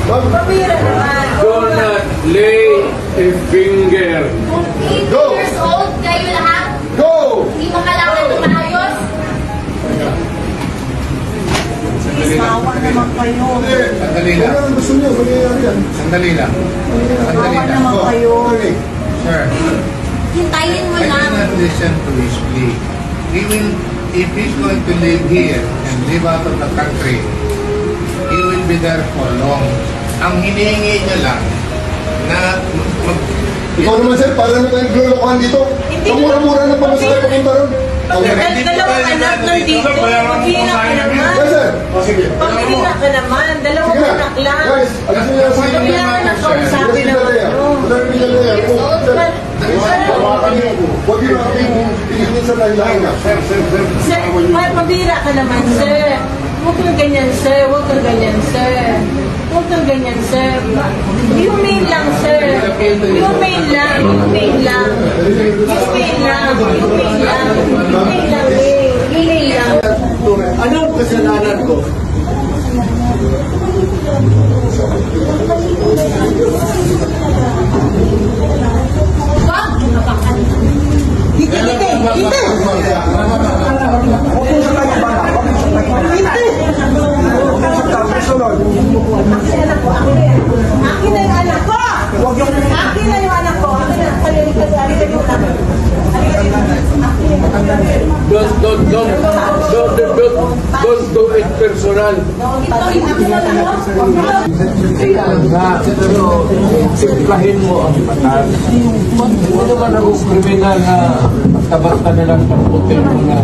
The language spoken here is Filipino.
Pabira naman. Do not lay a finger. Kung 18 years old kayo lahat, hindi makalakad ng maayos. Mawa naman kayo. Sandali lang. Ano gusto niyo? Sandali lang. Mawa naman kayo. Sir, Hintayin mo I lang. cannot listen to his plea. If he's going to live here and live out of the country, he will be there for long. Ang hinihingi niya lang na Ikaw naman sir, parang na tayong glulukuhan dito. Kamura-mura na pamasahe papunta ron. Dalawang anak nandito. Pabira ka naman. Yes sir. Pabira ka naman. Dalawang Sige na. anak lang. Guys, alas nyo na sa inyo. Kailangan na kausapin naman. Wala rin nila na yan. Huwag yun ang tingin sa lahilahin na. Sir, pabira ka naman, sir. Huwag kang ganyan, sir. Huwag kang ganyan, sir. Huwag kang ganyan, sir. Humane lang, sir. Humane lang. Humane lang. Humane lang. Humane lang. Humane lang, eh. Humane lang. Anong kasalanan ko? Hindi. Akin na yung anak ko! Akin na yung anak ko! Akin na. Don't do it personal. Pero simplahin mo ang batas. Hindi naman ako kriminal na basta-basta na lang pagputin mga